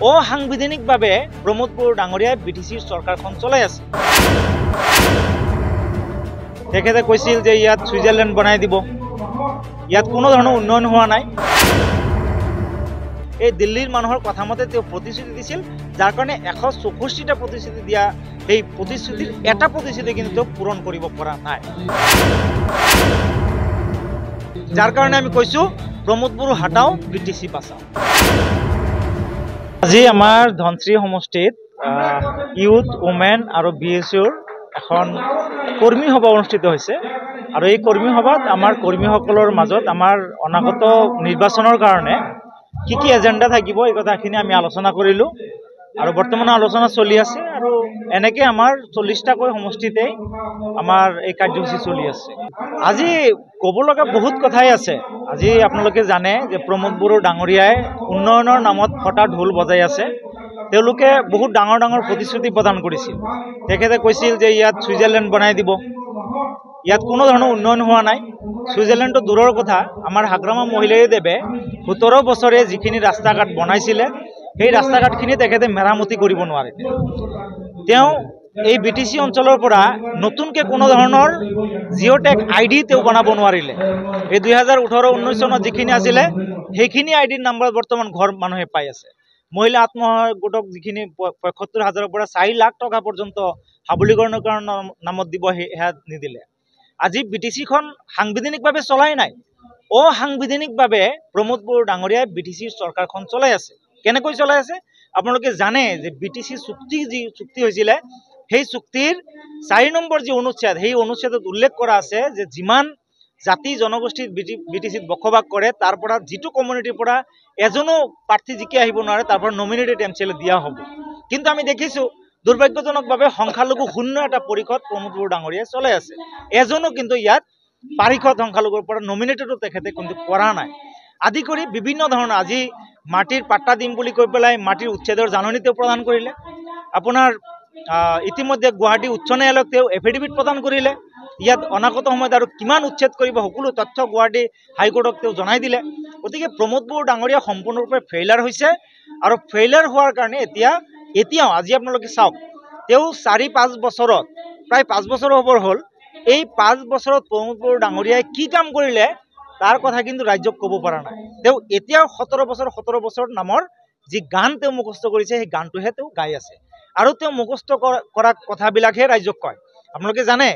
অসাংবিধানিকভাৱে প্ৰমোদ বড়ো ডাঙৰীয়াই বিটিচিৰ চৰকাৰখন চলাই আছে। তেখেতে কৈছিল যে ইয়াত ছুইজাৰলেণ্ড বনাই দিব, ইয়াত কোনো ধৰণৰ উন্নয়ন হোৱা নাই। এই দিল্লীৰ মানুহৰ কথা মতে তেওঁ প্ৰতিশ্ৰুতি দিছিল, যাৰ কাৰণে 164টা প্ৰতিশ্ৰুতি দিয়া সেই প্ৰতিশ্ৰুতিৰ এটা প্ৰতিশ্ৰুতি কিন্তু তেওঁ পূৰণ কৰিব পৰা নাই। যাৰ কাৰণে আমি কৈছো প্ৰমোদ বড়ো হাটাও, বিটিচি বাঁচাও। আজি আমাৰ ধনশ্ৰী সমষ্টিত ইউথ, ওমেন আৰু BSUৰ এখন কৰ্মী সভা অনুষ্ঠিত হৈছে। আৰু এই কৰ্মী সভাত আমাৰ কৰ্মীসকলৰ মাজত আমাৰ অনাগত নিৰ্বাচনৰ কাৰণে কি কি এজেণ্ডা থাকিব এই কথাখিনি আমি আলোচনা কৰিলোঁ। আৰু বৰ্তমান আলোচনা চলি আছে আৰু এনেকৈ আমাৰ 40টাকৈ সমষ্টিতেই আমাৰ এই কাৰ্যসূচী চলি আছে। আজি ক'ব লগা বহুত কথাই আছে। আজি আপোনালোকে জানে যে প্ৰমোদ বড়ো ডাঙৰীয়াই উন্নয়নৰ নামত ফটা ঢোল বজাই আছে। তেওঁলোকে বহুত ডাঙৰ ডাঙৰ প্ৰতিশ্ৰুতি প্ৰদান কৰিছিল। তেখেতে কৈছিল যে ইয়াত ছুইজাৰলেণ্ড বনাই দিব, ইয়াত কোনো ধৰণৰ উন্নয়ন হোৱা নাই। ছুইজাৰলেণ্ডটো দূৰৰ কথা, আমাৰ হাগ্ৰামা মহিলাৰীদেৱে 17 বছৰে যিখিনি ৰাস্তা ঘাট বনাইছিলে সেই ৰাস্তা ঘাটখিনি তেখেতে মেৰামতি কৰিব নোৱাৰিলে। তেওঁ এই বিটিচি অঞ্চলৰ পৰা নতুনকৈ কোনো ধৰণৰ জিঅ'টেক ID তেওঁ বনাব নোৱাৰিলে। এই 2018-19 চনত যিখিনি আছিলে সেইখিনি আইডিৰ নাম্বাৰ বৰ্তমান ঘৰ মানুহে পাই আছে। মহিলা আত্মসহায়ক গোটক যিখিনি 75,000-ৰ পৰা 4 লাখ টকা পৰ্যন্ত সবলীকৰণৰ নামত দিব, সেয়া নিদিলে। আজি বিটিচিখন সাংবিধানিকভাৱে চলাই নাই, অসাংবিধানিকভাৱে প্ৰমোদ বড়ো ডাঙৰীয়াই বিটিচিৰ চৰকাৰখন চলাই আছে। কেনেকৈ চলাই আছে? আপোনালোকে জানে যে বিটিচি চুক্তি যি চুক্তি হৈছিলে সেই চুক্তিৰ 4 নম্বৰ যি অনুচ্ছেদ, সেই অনুচ্ছেদত উল্লেখ কৰা আছে যে যিমান জাতি জনগোষ্ঠীত বিটিচিত বসবাস কৰে তাৰ পৰা যিটো কমিউনিটিৰ পৰা এজনো প্ৰাৰ্থী জিকি আহিব নোৱাৰে তাৰ পৰা নমিনেটেড MCLA দিয়া হ'ব। কিন্তু আমি দেখিছোঁ দুৰ্ভাগ্যজনকভাৱে সংখ্যালঘু শূন্য এটা পৰিষদ প্ৰমোদ বড়ো ডাঙৰীয়াই চলাই আছে। এজনো কিন্তু ইয়াত পাৰিষদ সংখ্যালঘুৰ পৰা নমিনেটেডো তেখেতে কিন্তু কৰা নাই। আদি কৰি বিভিন্ন ধৰণৰ আজি মাটিৰ পাট্টা দিম বুলি কৈ পেলাই মাটিৰ উচ্ছেদৰ জাননী তেওঁ প্ৰদান কৰিলে। আপোনাৰ ইতিমধ্যে গুৱাহাটী উচ্চ ন্যায়ালয়ক তেওঁ এফিডেভিট প্ৰদান কৰিলে। ইয়াত অনাগত সময়ত আৰু কিমান উচ্ছেদ কৰিব সকলো তথ্য গুৱাহাটী হাইকোৰ্টক তেওঁ জনাই দিলে। গতিকে প্ৰমোদ বড়ো ডাঙৰীয়া সম্পূৰ্ণৰূপে ফেইলাৰ হৈছে। আৰু ফেইলাৰ হোৱাৰ কাৰণে এতিয়াও আজি আপোনালোকে চাওক, তেওঁ 4-5 বছৰত প্ৰায় 5 বছৰ হ'ব হ'ল। এই 5 বছৰত প্ৰমোদ বড়ো ডাঙৰীয়াই কি কাম কৰিলে তাৰ কথা কিন্তু ৰাজ্যক ক'ব পৰা নাই। তেওঁ এতিয়াও 17 বছৰ নামৰ যি গান তেওঁ মুখস্থ কৰিছে সেই গানটোহে তেওঁ গাই আছে। আৰু তেওঁ মুখস্থ কৰা কথাবিলাকহে ৰাজ্যক কয়। আপোনালোকে জানে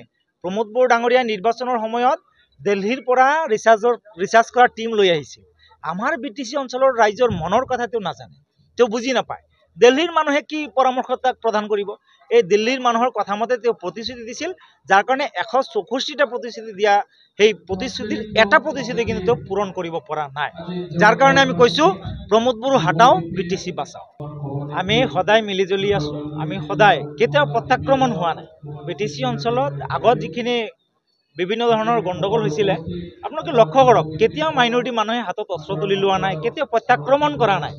প্ৰমোদ বড়ো ডাঙৰীয়াই নিৰ্বাচনৰ সময়ত দিল্লীৰ পৰা ৰিচাৰ্চ কৰা টিম লৈ আহিছিল। আমাৰ বিটিচি অঞ্চলৰ ৰাইজৰ মনৰ কথা তেওঁ নাজানে, তেওঁ বুজি নাপায়। দিল্লীৰ মানুহে কি পৰামৰ্শ তাক প্ৰদান কৰিব? এই দিল্লীৰ মানুহৰ কথা মতে তেওঁ প্ৰতিশ্ৰুতি দিছিল, যাৰ কাৰণে 164টা প্ৰতিশ্ৰুতি দিয়া সেই প্ৰতিশ্ৰুতিৰ এটা প্ৰতিশ্ৰুতি কিন্তু তেওঁ পূৰণ কৰিব পৰা নাই। যাৰ কাৰণে আমি কৈছো প্ৰমোদ বড়ো হাটাও, বিটিচি বাঁচাও। আমি সদায় মিলিজুলি আছো, আমি সদায় কেতিয়াও প্ৰত্যাক্ৰমণ হোৱা নাই। বিটিচি অঞ্চলত আগত যিখিনি বিভিন্ন ধৰণৰ গণ্ডগোল হৈছিলে আপোনালোকে লক্ষ্য কৰক, কেতিয়াও মাইনৰিটি মানুহে হাতত অস্ত্ৰ তুলি লোৱা নাই, কেতিয়াও প্ৰত্যাক্ৰমণ কৰা নাই।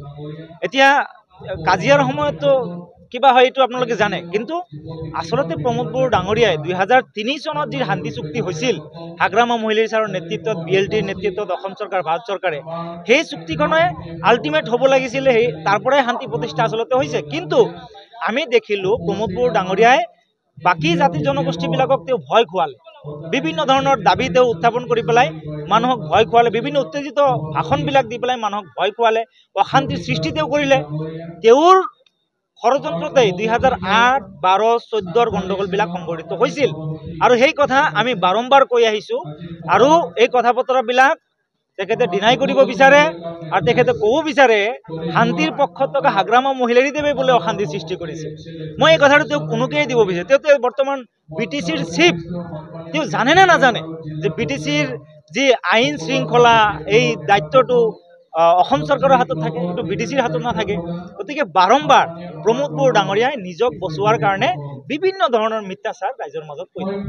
এতিয়া কাজিয়াৰ সময়তো কিবা হয় এইটো আপোনালোকে জানে, কিন্তু আচলতে প্ৰমোদ বড়ো ডাঙৰীয়াই 2003 চনত যি শান্তি চুক্তি হৈছিল হাগ্ৰামা মহিলাৰী ছাৰৰ নেতৃত্বত, BLTৰ নেতৃত্বত অসম চৰকাৰ, ভাৰত চৰকাৰে, সেই চুক্তিখনে আল্টিমেট হ'ব লাগিছিলে, তাৰ পৰাই শান্তি প্ৰতিষ্ঠা আচলতে হৈছে। কিন্তু আমি দেখিলোঁ প্ৰমোদ বড়ো ডাঙৰীয়াই বাকী জাতি জনগোষ্ঠীবিলাকক তেওঁ ভয় খুৱালে। বিভিন্ন ধৰণৰ দাবী তেওঁ উত্থাপন কৰি পেলাই মানুহক ভয় খুৱালে, বিভিন্ন উত্তেজিত ভাষণবিলাক দি পেলাই মানুহক ভয় খুৱালে, অশান্তিৰ সৃষ্টি তেওঁ কৰিলে। তেওঁৰ ষড়যন্ত্ৰতেই 2008, 12, 14ৰ গণ্ডগোলবিলাক সংঘটিত হৈছিল। আৰু সেই কথা আমি বাৰম্বাৰ কৈ আহিছোঁ। আৰু এই কথা বতৰাবিলাক তেখেতে ডিনাই কৰিব বিচাৰে আৰু তেখেতে ক'ব বিচাৰে শান্তিৰ পক্ষত থকা হাগ্ৰামা মহিলাৰীদেৱে বোলে অশান্তিৰ সৃষ্টি কৰিছে। মই এই কথাটো তেওঁক উনুকিয়াই দিব বিচাৰোঁ। তেওঁ বৰ্তমান বিটিচিৰ চিফ, তেওঁ জানে নে নাজানে যে বিটিচিৰ যি আইন শৃংখলা এই দায়িত্বটো অসম চৰকাৰৰ হাতত থাকে, কিন্তু বিটিচিৰ হাতত নাথাকে। গতিকে বাৰম্বাৰ প্ৰমোদ বড়ো ডাঙৰীয়াই নিজক বচোৱাৰ কাৰণে বিভিন্ন ধৰণৰ মিথ্যাচাৰ ৰাইজৰ মাজত কৈ থাকে।